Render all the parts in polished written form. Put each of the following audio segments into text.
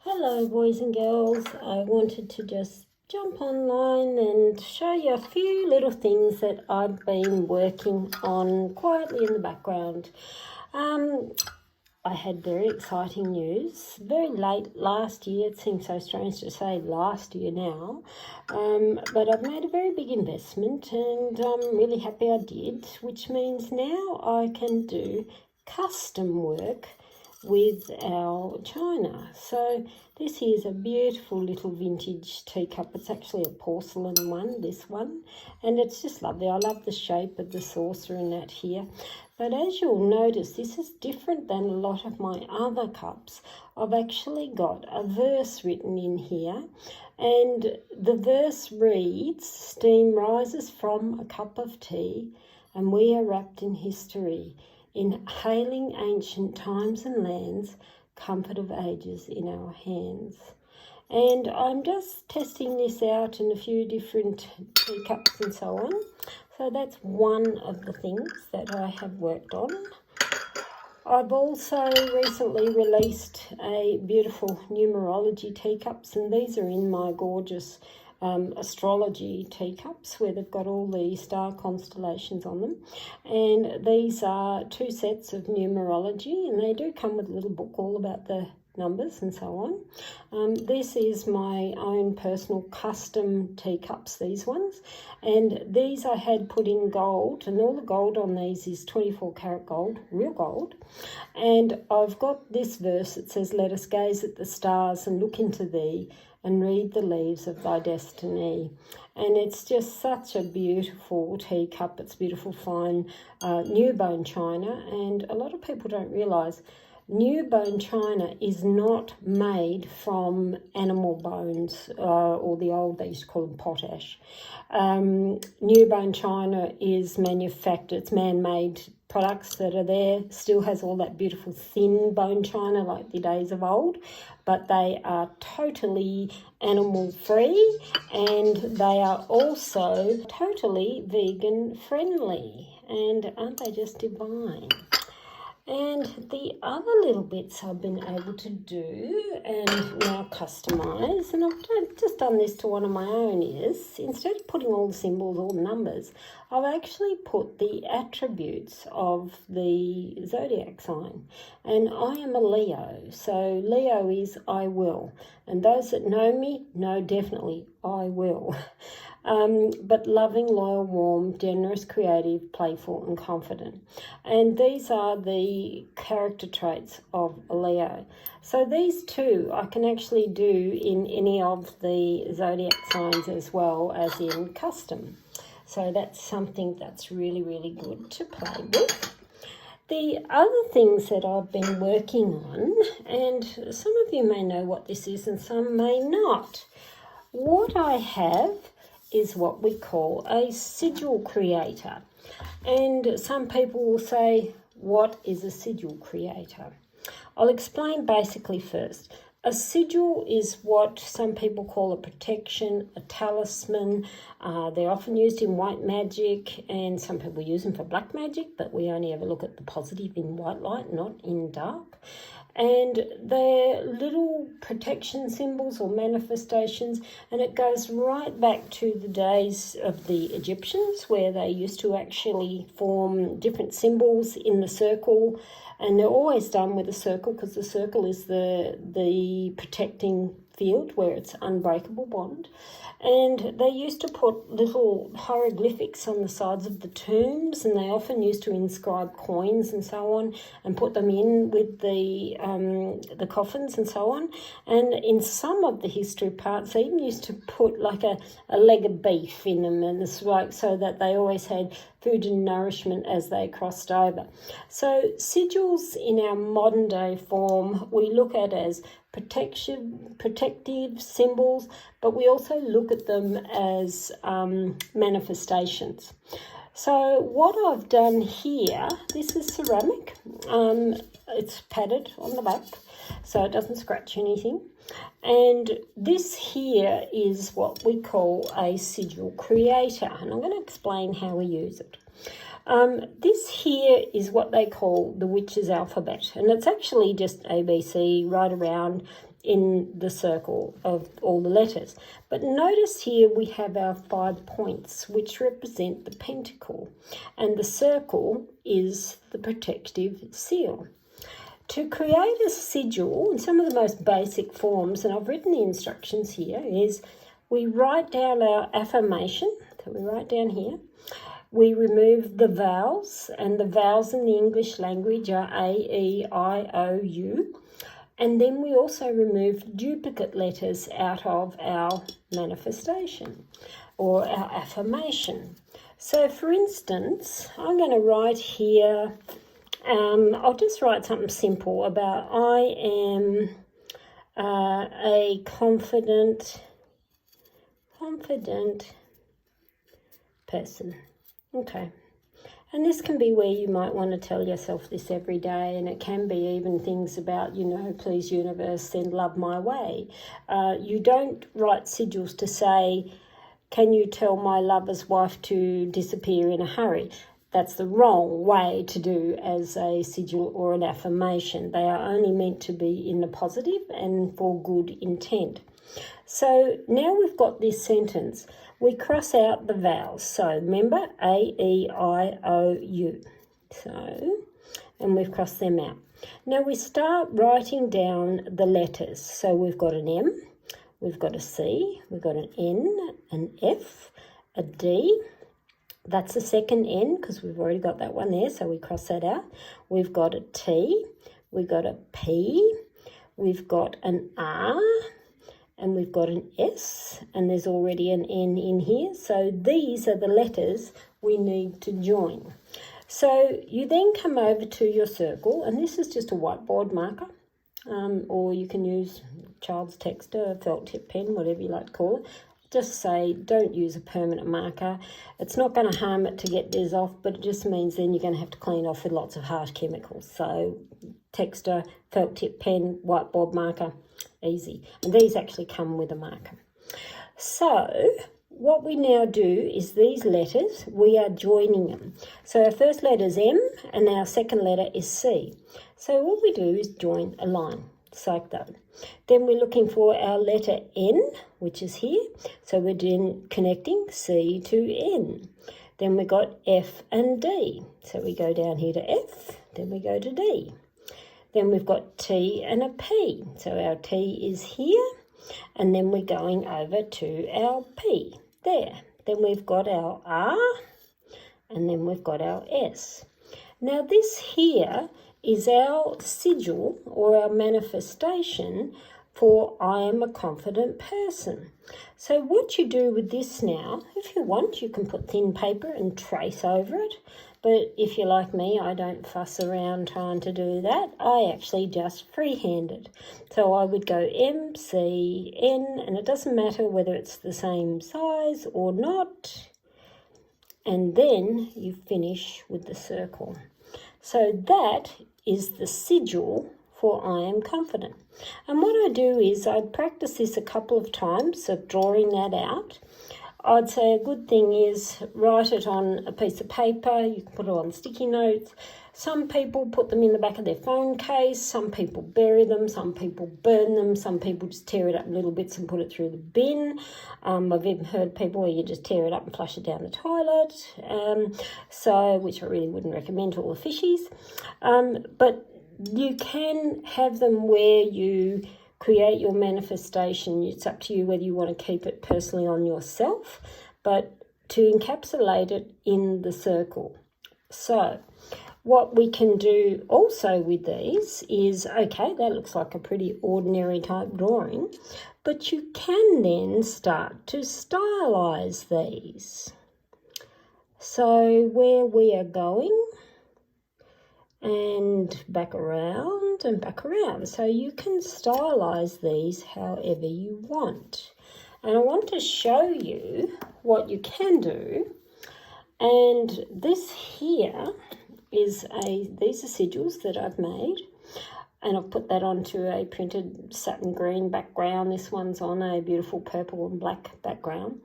Hello boys and girls, I wanted to just jump online and show you a few little things that I've been working on quietly in the background. I had very exciting news very late last year. It seems so strange to say last year now, but I've made a very big investment and I'm really happy I did, which means now I can do custom work with our china. So this here is a beautiful little vintage teacup. It's actually a porcelain one, this one, and it's just lovely. I love the shape of the saucer and that here. But as you'll notice, this is different than a lot of my other cups. I've actually got a verse written in here, and the verse reads, "Steam rises from a cup of tea, and we are wrapped in history, inhaling ancient times and lands, comfort of ages in our hands." And I'm just testing this out in a few different teacups and so on. So that's one of the things that I have worked on. I've also recently released a beautiful numerology teacups, and these are in my gorgeous astrology teacups where they've got all the star constellations on them. And these are 2 sets of numerology, and they do come with a little book all about the numbers and so on. This is my own personal custom teacups, these ones, and these I had put in gold, and all the gold on these is 24 karat gold, real gold. And I've got this verse that says, "Let us gaze at the stars and look into thee and read the leaves of thy destiny." And it's just such a beautiful teacup. It's beautiful, fine, new bone china, and a lot of people don't realise new bone china is not made from animal bones, or the old, they used to call them potash. New bone china is manufactured, it's man-made products that are there, still has all that beautiful thin bone china like the days of old, but they are totally animal free, and they are also totally vegan friendly. And aren't they just divine? And the other little bits I've been able to do and now customise, and I've just done this to one of my own, is instead of putting all the symbols, all the numbers, I've actually put the attributes of the zodiac sign. And I am a Leo, so Leo is I will. And those that know me know definitely I will. But loving, loyal, warm, generous, creative, playful and confident. And these are the character traits of a Leo. So these two I can actually do in any of the zodiac signs as well as in custom. So that's something that's really, really good to play with. The other things that I've been working on, and some of you may know what this is and some may not. What I have is what we call a sigil creator. And some people will say, what is a sigil creator? I'll explain basically first. A sigil is what some people call a protection, a talisman. They're often used in white magic, and some people use them for black magic, but we only ever look at the positive in white light, not in dark. And they're little protection symbols or manifestations, and it goes right back to the days of the Egyptians, where they used to actually form different symbols in the circle, and they're always done with a circle because the circle is the protecting field where it's unbreakable bond. And they used to put little hieroglyphics on the sides of the tombs, and they often used to inscribe coins and so on and put them in with the coffins and so on. And in some of the history parts, they even used to put like a leg of beef in them, and it's like so that they always had food and nourishment as they crossed over. So sigils in our modern day form we look at as protective symbols, but we also look at them as manifestations. So what I've done here, this is ceramic, it's padded on the back so it doesn't scratch anything, and this here is what we call a sigil creator, and I'm going to explain how we use it. This here is what they call the witch's alphabet, and it's actually just ABC right around in the circle of all the letters. But notice here we have our 5 points, which represent the pentacle, and the circle is the protective seal. To create a sigil, in some of the most basic forms, and I've written the instructions here, is we write down our affirmation. So we write down here. We remove the vowels, and the vowels in the English language are A, E, I, O, U. And then we also remove duplicate letters out of our manifestation or our affirmation. So for instance, I'm going to write here, I'll just write something simple about I am a confident person. Okay. And this can be where you might want to tell yourself this every day, and it can be even things about, please universe, send love my way. You don't write sigils to say, can you tell my lover's wife to disappear in a hurry? That's the wrong way to do as a sigil or an affirmation. They are only meant to be in the positive and for good intent. So now we've got this sentence. We cross out the vowels. So remember, A, E, I, O, U. So, and we've crossed them out. Now we start writing down the letters. So we've got an M, we've got a C, we've got an N, an F, a D. That's the second N because we've already got that one there, so we cross that out. We've got a T, we've got a P, we've got an R, and we've got an S, and there's already an N in here. So these are the letters we need to join. So you then come over to your circle, and this is just a whiteboard marker, or you can use child's texter, felt tip pen, whatever you like to call it. Just say, don't use a permanent marker. It's not going to harm it to get this off, but it just means then you're going to have to clean off with lots of harsh chemicals. So texter, felt tip pen, whiteboard marker, easy. And these actually come with a marker. So what we now do is these letters, we are joining them. So our first letter is M and our second letter is C. So what we do is join a line, just like that. Then we're looking for our letter N, which is here. So we're doing connecting C to N. Then we got F and D. So we go down here to F, then we go to D. Then we've got T and a P. So our T is here, and then we're going over to our P there. Then we've got our R, and then we've got our S. Now this here is our sigil or our manifestation for I am a confident person. So what you do with this now, if you want, you can put thin paper and trace over it. But if you're like me, I don't fuss around trying to do that. I actually just freehand it. So I would go M, C, N, and it doesn't matter whether it's the same size or not. And then you finish with the circle. So that is the sigil for I am confident. And what I do is I practice this a couple of times of drawing that out. I'd say a good thing is write it on a piece of paper. You can put it on sticky notes. Some people put them in the back of their phone case. Some people bury them. Some people burn them. Some people just tear it up in little bits and put it through the bin. I've even heard people where you just tear it up and flush it down the toilet, which I really wouldn't recommend to all the fishies. But you can have them where you create your manifestation. It's up to you whether you want to keep it personally on yourself, but to encapsulate it in the circle. So what we can do also with these is, okay, that looks like a pretty ordinary type drawing, but you can then start to stylize these. So where we are going, and back around and back around. So you can stylize these however you want. And I want to show you what you can do. And this here is these are sigils that I've made. And I've put that onto a printed satin green background. This one's on a beautiful purple and black background.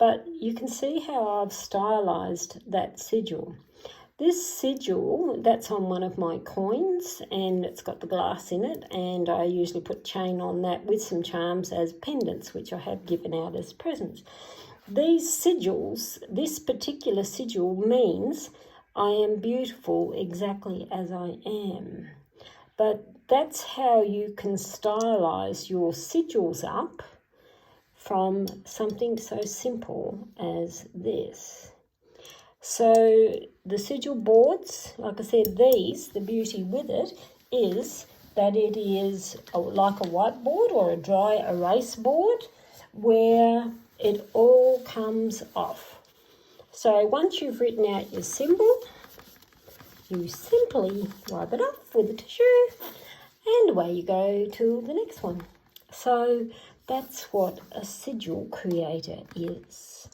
But you can see how I've stylized that sigil. This sigil, that's on one of my coins, and it's got the glass in it, and I usually put chain on that with some charms as pendants, which I have given out as presents. These sigils, this particular sigil means I am beautiful exactly as I am. But that's how you can stylize your sigils up from something so simple as this. So the sigil boards, like I said, the beauty with it is that it is like a whiteboard or a dry erase board where it all comes off. So once you've written out your symbol, you simply wipe it off with a tissue and away you go to the next one. So that's what a sigil creator is.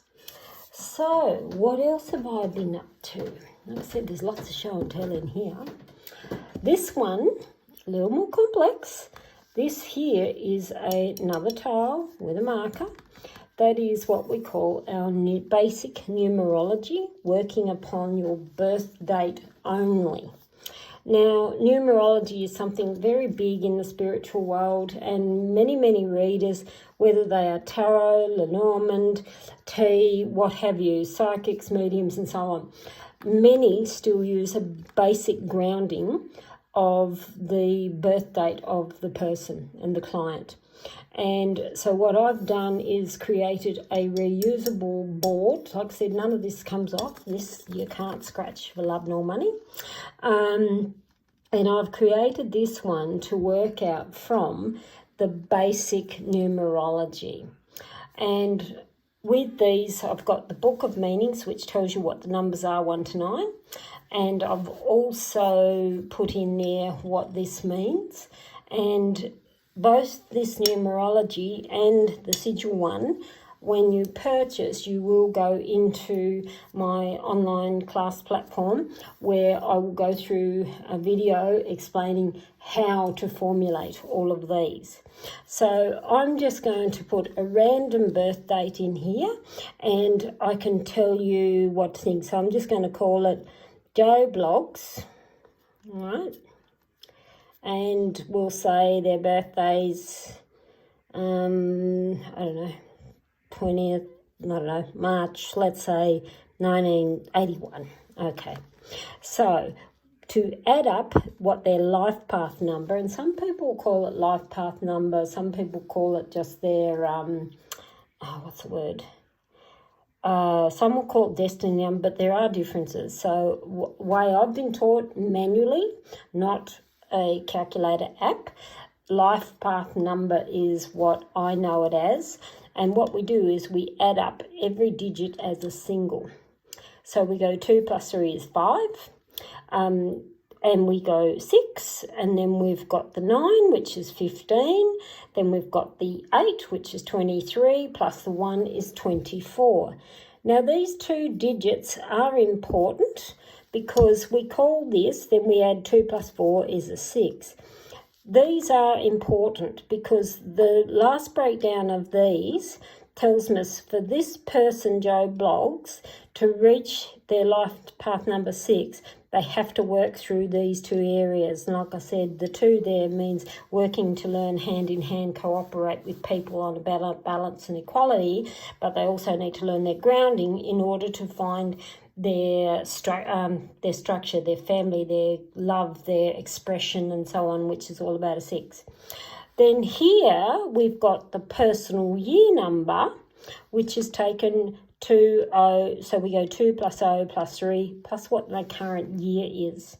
So what else have I been up to? Like I said, there's lots of show and tell in here. This one, a little more complex. This here is another tile with a marker. That is what we call our basic numerology, working upon your birth date only. Now, numerology is something very big in the spiritual world, and many, many readers, whether they are tarot, Lenormand, tea, what have you, psychics, mediums, and so on, many still use a basic grounding of the birth date of the person and the client. And so what I've done is created a reusable board. Like I said, none of this comes off. This you can't scratch for love nor money. And I've created this one to work out from the basic numerology. And with these, I've got the Book of Meanings, which tells you what the numbers are 1 to 9. And I've also put in there what this means. And both this numerology and the sigil one, when you purchase, you will go into my online class platform where I will go through a video explaining how to formulate all of these. So I'm just going to put a random birth date in here and I can tell you what to think. So I'm just going to call it Joe Blogs, all right? And we'll say their birthdays, I don't know, 20th, March, let's say 1981. Okay, so to add up what their life path number, and some people call it life path number, some people call it just their, what's the word? Some will call it destiny number, but there are differences. So way I've been taught manually, not a calculator app, life path number is what I know it as, and what we do is we add up every digit as a single. So we go 2 plus 3 is 5, and we go 6, and then we've got the 9, which is 15, then we've got the 8, which is 23, plus the 1 is 24. Now these 2 digits are important because we call this, then we add 2 plus 4 is a 6. These are important because the last breakdown of these tells us for this person, Joe Blogs, to reach their life path number 6, they have to work through these 2 areas. And like I said, the 2 there means working to learn hand in hand, cooperate with people on about balance and equality, but they also need to learn their grounding in order to find their structure, their family, their love, their expression, and so on, which is all about a 6. Then here we've got the personal year number, which is taken 2, 0, so we go 2 plus 0 plus 3 plus what the current year is.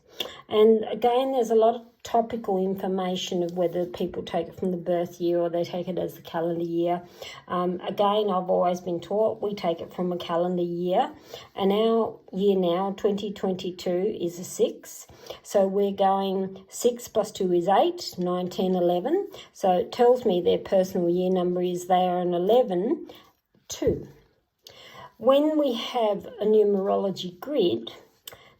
And again, there's a lot of topical information of whether people take it from the birth year or they take it as the calendar year. Again, I've always been taught we take it from a calendar year, and our year now, 2022, is a 6. So we're going 6 plus 2 is 8, 9, 10, 11. So it tells me their personal year number is they are an 11, 2. When we have a numerology grid,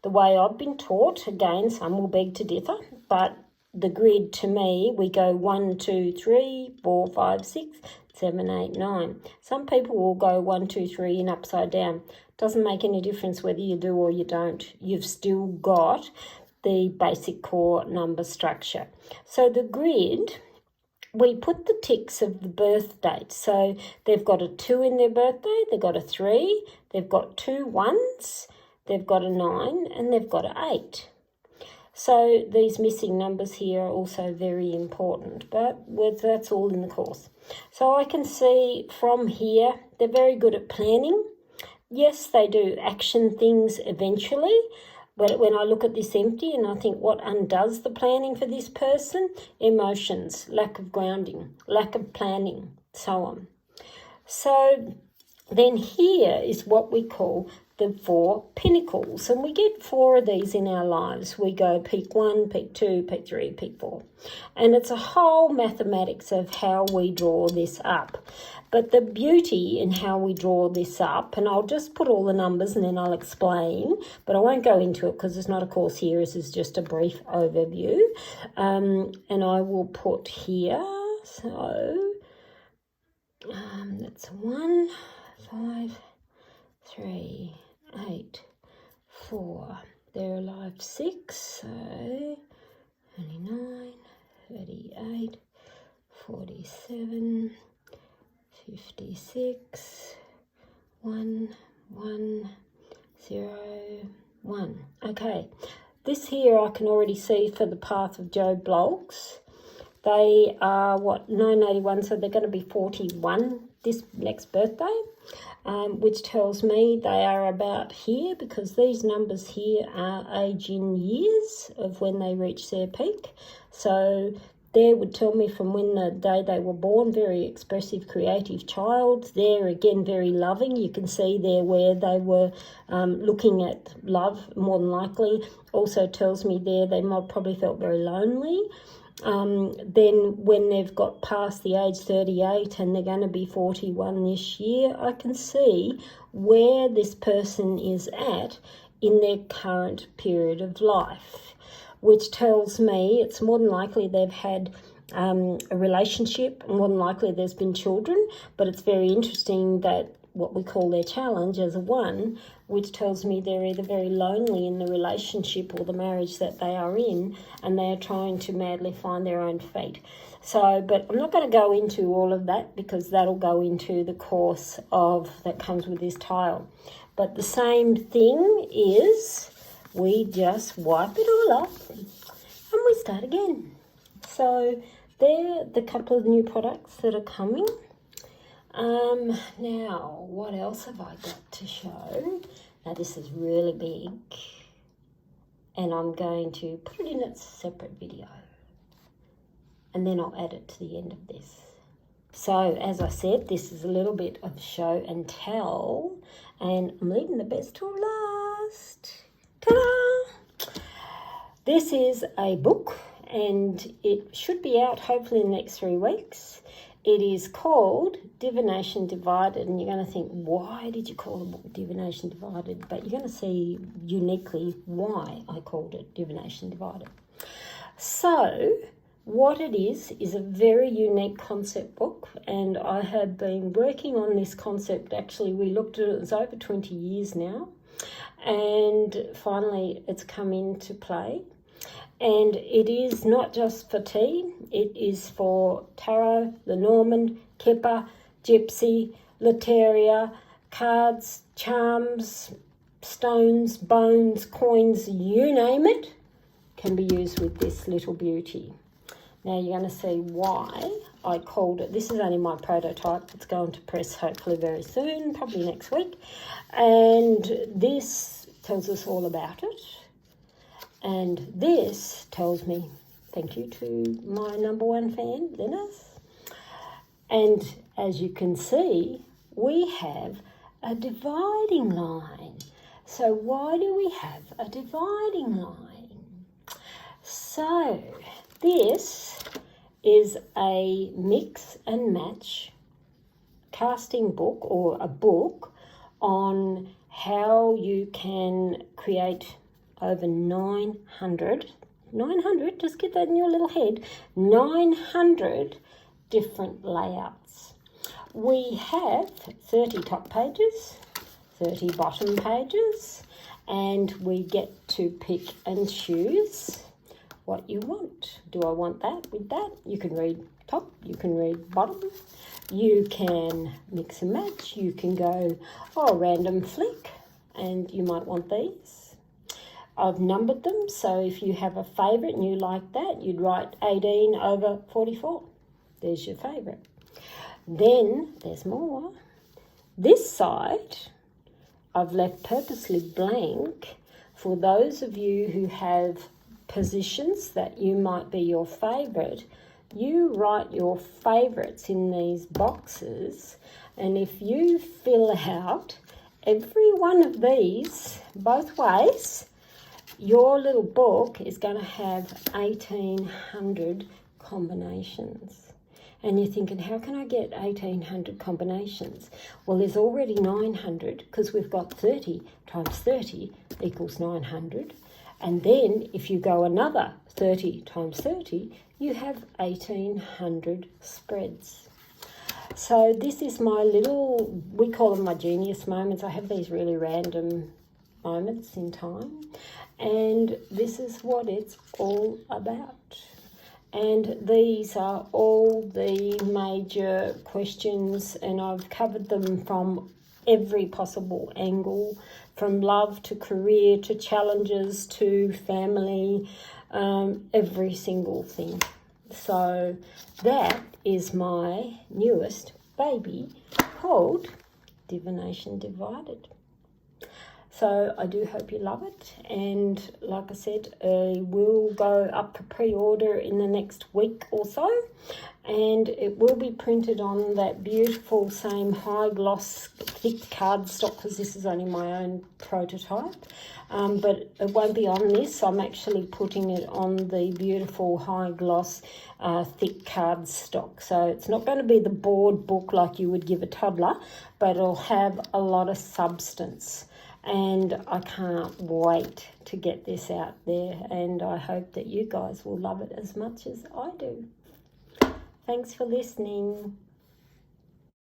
the way I've been taught, again, some will beg to differ, but the grid to me, we go 1, 2, 3, 4, 5, 6, 7, 8, 9. Some people will go 1, 2, 3 in upside down. Doesn't make any difference whether you do or you don't. You've still got the basic core number structure. So the grid, we put the ticks of the birth date. So they've got a 2 in their birthday, they've got a 3, they've got 2 1s, they've got a 9, and they've got an 8. So these missing numbers here are also very important, but that's all in the course. So I can see from here, they're very good at planning. Yes, they do action things eventually, but when I look at this empty and I think what undoes the planning for this person? Emotions, lack of grounding, lack of planning, so on. So then here is what we call the 4 pinnacles, and we get 4 of these in our lives. We go peak 1, peak 2, peak 3, peak 4, and it's a whole mathematics of how we draw this up. But the beauty in how we draw this up, and I'll just put all the numbers and then I'll explain, but I won't go into it because it's not a course here, this is just a brief overview. And I will put here, so that's 1, 5, 3, 8, 4. They're alive 6, so 29, 38, 47, 56, 1, 1, 0, 1. Okay, this here I can already see for the path of Joe Bloggs. They are, 981, so they're going to be 41 this next birthday, which tells me they are about here, because these numbers here are age in years of when they reach their peak. So there would tell me from when the day they were born, very expressive, creative child. They're again very loving. You can see there where they were looking at love, more than likely. Also tells me there they might probably felt very lonely. Then when they've got past the age 38 and they're going to be 41 this year, I can see where this person is at in their current period of life, which tells me it's more than likely they've had a relationship, more than likely there's been children, but it's very interesting that what we call their challenge as a 1, which tells me they're either very lonely in the relationship or the marriage that they are in, and they are trying to madly find their own fate. So, but I'm not going to go into all of that because that'll go into the course of that comes with this tile. But the same thing is we just wipe it all off and we start again. So they're the couple of new products that are coming. Now, what else have I got to show? Now, this is really big, and I'm going to put it in its separate video, and then I'll add it to the end of this. So, as I said, this is a little bit of show and tell, and I'm leaving the best till last. Ta-da! This is a book, and it should be out hopefully in the next 3 weeks. It is called Divination Divided, and you're going to think, why did you call the book Divination Divided? But you're going to see uniquely why I called it Divination Divided. So what it is a very unique concept book, and I have been working on this concept. Actually, we looked at it, it's over 20 years now, and finally it's come into play. And it is not just for tea, it is for tarot, Lenormand, Kipper, Gypsy, Lateria, cards, charms, stones, bones, coins, you name it, can be used with this little beauty. Now you're going to see why I called it. This is only my prototype. It's going to press hopefully very soon, probably next week. And this tells us all about it. And this tells me, thank you to my #1 fan, Dennis. And as you can see, we have a dividing line. So why do we have a dividing line? So this is a mix and match casting book, or a book on how you can create over 900 900, just get that in your little head, 900 different layouts. We have 30 top pages, 30 bottom pages, and we get to pick and choose what you want. Do I want that with that? You can read top, you can read bottom, you can mix and match, you can go, random flick, and you might want these. I've numbered them, so if you have a favourite and you like that, you'd write 18 over 44. There's your favourite. Then there's more. This side I've left purposely blank for those of you who have positions that you might be your favourite. You write your favourites in these boxes, and if you fill out every one of these both ways, your little book is going to have 1,800 combinations. And you're thinking, how can I get 1,800 combinations? Well, there's already 900 because we've got 30 times 30 equals 900. And then if you go another 30 times 30, you have 1,800 spreads. So this is my little, we call them my genius moments. I have these really random moments in time. And this is what it's all about. And these are all the major questions, and I've covered them from every possible angle, from love to career to challenges to family, every single thing. So that is my newest baby called Divination Divided. So I do hope you love it, and like I said, will go up for pre-order in the next week or so, and it will be printed on that beautiful same high gloss thick cardstock, because this is only my own prototype, but it won't be on this. I'm actually putting it on the beautiful high gloss thick cardstock, so it's not going to be the board book like you would give a toddler, but it'll have a lot of substance. And I can't wait to get this out there, and I hope that you guys will love it as much as I do. Thanks for listening.